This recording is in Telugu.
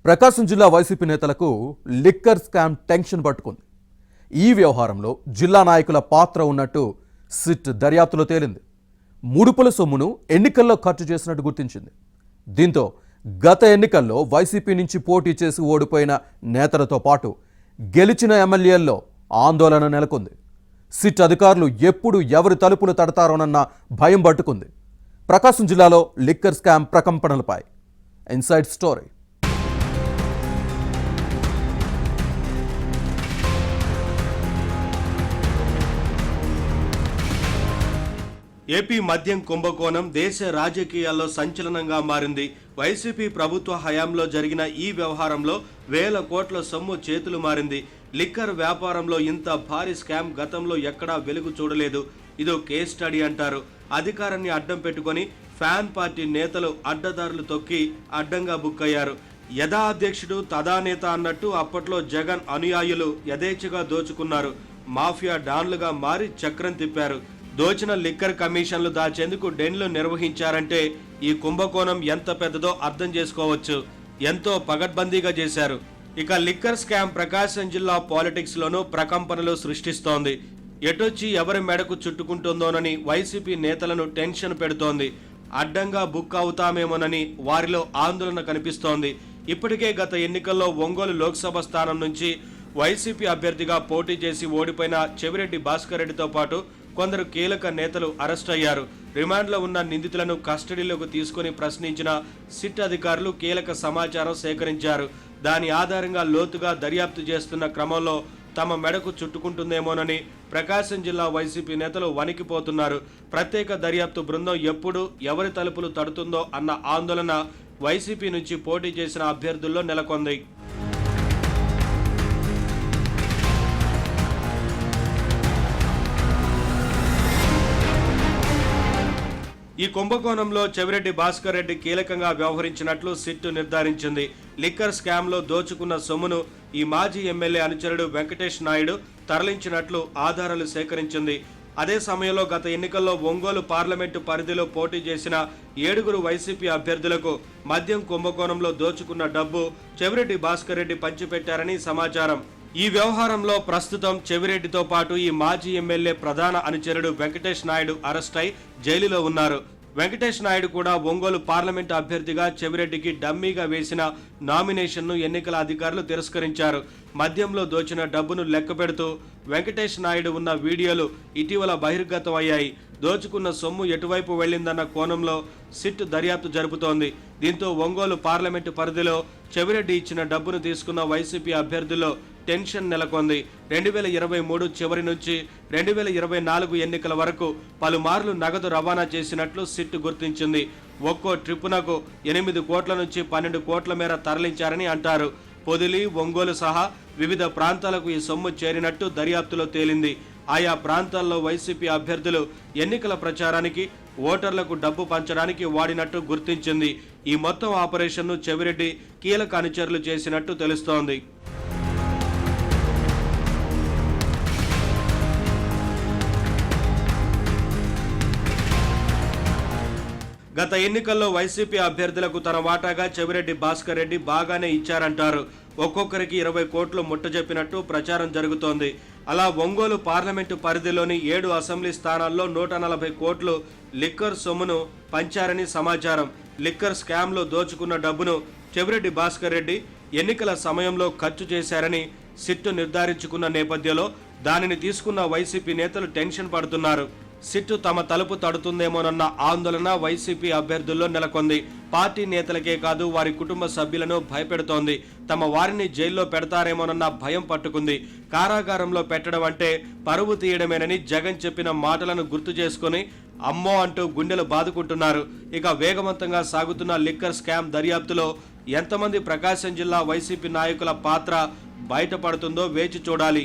ప్రకాశం జిల్లా వైసీపీ నేతలకు లిక్కర్ స్కామ్ టెన్షన్ పట్టుకుంది. ఈ వ్యవహారంలో జిల్లా నాయకుల పాత్ర ఉన్నట్టు సిట్ దర్యాప్తులో తేలింది. ముడుపుల సొమ్మును ఎన్నికల్లో ఖర్చు చేసినట్టు గుర్తించింది. దీంతో గత ఎన్నికల్లో వైసీపీ నుంచి పోటీ చేసి ఓడిపోయిన నేతలతో పాటు గెలిచిన ఎమ్మెల్యేల్లో ఆందోళన నెలకొంది. సిట్ అధికారులు ఎప్పుడు ఎవరి తలుపులు తడతారోనన్న భయం పట్టుకుంది. ప్రకాశం జిల్లాలో లిక్కర్ స్కామ్ ప్రకంపనలపై ఇన్సైడ్ స్టోరీ. ఏపీ మద్యం కుంభకోణం దేశ రాజకీయాల్లో సంచలనంగా మారింది. వైసీపీ ప్రభుత్వ హయాంలో జరిగిన ఈ వ్యవహారంలో వేల కోట్ల సొమ్ము చేతులు మారింది. లిక్కర్ వ్యాపారంలో ఇంత భారీ స్కామ్ గతంలో ఎక్కడా వెలుగు చూడలేదు. ఇదో కేస్ స్టడీ అంటారు. అధికారాన్ని అడ్డం పెట్టుకొని ఫ్యాన్ పార్టీ నేతలు అడ్డదారులు తొక్కి అడ్డంగా బుక్ అయ్యారు. యథా అధ్యక్షుడు తదా నేత అన్నట్టు అప్పట్లో జగన్ అనుయాయులు యథేచ్ఛగా దోచుకున్నారు. మాఫియా డాన్లుగా మారి చక్రం తిప్పారు. దోచిన లిక్కర్ కమిషన్లు దాచేందుకు డెన్లు నిర్వహించారంటే ఈ కుంభకోణం ఎంత పెద్దదో అర్థం చేసుకోవచ్చు. ఎంతో పగడ్బందీగా చేశారు. ఇక లిక్కర్ స్కామ్ ప్రకాశం జిల్లా పాలిటిక్స్ లోనూ ప్రకంపనలు సృష్టిస్తోంది. ఎటొచ్చి ఎవరి మెడకు చుట్టుకుంటుందోనని వైసీపీ నేతలను టెన్షన్ పెడుతోంది. అడ్డంగా బుక్ అవుతామేమోనని వారిలో ఆందోళన కనిపిస్తోంది. ఇప్పటికే గత ఎన్నికల్లో ఒంగోలు లోక్సభ స్థానం నుంచి వైసీపీ అభ్యర్థిగా పోటీ చేసి ఓడిపోయిన చెవిరెడ్డి భాస్కర్ రెడ్డితో పాటు కొందరు కీలక నేతలు అరెస్ట్ అయ్యారు. రిమాండ్లో ఉన్న నిందితులను కస్టడీలోకి తీసుకుని ప్రశ్నించిన సిట్ అధికారులు కీలక సమాచారం సేకరించారు. దాని ఆధారంగా లోతుగా దర్యాప్తు చేస్తున్న క్రమంలో తమ మెడకు చుట్టుకుంటుందేమోనని ప్రకాశం జిల్లా వైసీపీ నేతలు వణికిపోతున్నారు. ప్రత్యేక దర్యాప్తు బృందం ఎప్పుడు ఎవరి తలుపులు తడుతుందో అన్న ఆందోళన వైసీపీ నుంచి పోటీ చేసిన అభ్యర్థుల్లో నెలకొంది. ఈ కుంభకోణంలో చెవిరెడ్డి భాస్కర్ రెడ్డి కీలకంగా వ్యవహరించినట్లు సిట్ నిర్ధారించింది. లిక్కర్ స్కామ్ లో దోచుకున్న సొమ్మును ఈ మాజీ ఎమ్మెల్యే అనుచరుడు వెంకటేష్ నాయుడు తరలించినట్లు ఆధారాలు సేకరించింది. అదే సమయంలో గత ఎన్నికల్లో ఒంగోలు పార్లమెంటు పరిధిలో పోటీ చేసిన 7 వైసీపీ అభ్యర్థులకు మద్యం కుంభకోణంలో దోచుకున్న డబ్బు చెవిరెడ్డి భాస్కర్ రెడ్డి పంచిపెట్టారని సమాచారం. ఈ వ్యవహారంలో ప్రస్తుతం చెవిరెడ్డితో పాటు ఈ మాజీ ఎమ్మెల్యే ప్రధాన అనుచరుడు వెంకటేష్ నాయుడు అరెస్ట్ అయి జైలులో ఉన్నారు. వెంకటేష్ నాయుడు కూడా ఒంగోలు పార్లమెంటు అభ్యర్థిగా చెవిరెడ్డికి డమ్మీగా వేసిన నామినేషన్ను ఎన్నికల అధికారులు తిరస్కరించారు. మద్యంలో దోచిన డబ్బును లెక్కపెడుతూ వెంకటేష్ నాయుడు ఉన్న వీడియోలు ఇటీవల బహిర్గతం అయ్యాయి. దోచుకున్న సొమ్ము ఎటువైపు వెళ్లిందన్న కోణంలో సిట్ దర్యాప్తు జరుపుతోంది. దీంతో ఒంగోలు పార్లమెంటు పరిధిలో చెవిరెడ్డి ఇచ్చిన డబ్బును తీసుకున్న వైసీపీ అభ్యర్థుల్లో టెన్షన్ నెలకొంది. 2023 చివరి నుంచి 2024 ఎన్నికల వరకు పలుమార్లు నగదు రవాణా చేసినట్లు సిట్ గుర్తించింది. ఒక్కో ట్రిప్పునకు 8 కోట్ల నుంచి 12 కోట్ల మేర తరలించారని అంటారు. పొదిలి, ఒంగోలు సహా వివిధ ప్రాంతాలకు ఈ సొమ్ము చేరినట్టు దర్యాప్తులో తేలింది. ఆయా ప్రాంతాల్లో వైసీపీ అభ్యర్థులు ఎన్నికల ప్రచారానికి, ఓటర్లకు డబ్బు పంచడానికి వాడినట్టు గుర్తించింది. ఈ మొత్తం ఆపరేషన్ను చెవిరెడ్డి కీలక అనుచరులు చేసినట్టు తెలుస్తోంది. గత ఎన్నికల్లో వైసీపీ అభ్యర్థులకు తన వాటాగా చెవిరెడ్డి భాస్కర్ రెడ్డి బాగానే ఇచ్చారంటారు. ఒక్కొక్కరికి 20 కోట్లు ముట్టజెప్పినట్టు ప్రచారం జరుగుతోంది. అలా ఒంగోలు పార్లమెంటు పరిధిలోని 7 అసెంబ్లీ స్థానాల్లో 140 కోట్లు లిక్కర్ సొమ్మును పంచారని సమాచారం. లిక్కర్ స్కామ్లో దోచుకున్న డబ్బును చెవిరెడ్డి భాస్కర్ రెడ్డి ఎన్నికల సమయంలో ఖర్చు చేశారని సిట్టు నిర్ధారించుకున్న నేపథ్యంలో దానిని తీసుకున్న వైసీపీ నేతలు టెన్షన్ పడుతున్నారు. సిట్టు తమ తలుపు తడుతుందేమోనన్న ఆందోళన వైసీపీ అభ్యర్థుల్లో నెలకొంది. పార్టీ నేతలకే కాదు వారి కుటుంబ సభ్యులను భయపెడుతోంది. తమ వారిని జైల్లో పెడతారేమోనన్న భయం పట్టుకుంది. కారాగారంలో పెట్టడం అంటే పరువు తీయడమేనని జగన్ చెప్పిన మాటలను గుర్తు చేసుకుని అమ్మో అంటూ గుండెలు బాదుకుంటున్నారు. ఇక వేగవంతంగా సాగుతున్న లిక్కర్ స్కామ్ దర్యాప్తులో ఎంతమంది ప్రకాశం జిల్లా వైసీపీ నాయకుల పాత్ర బయటపడుతుందో వేచి చూడాలి.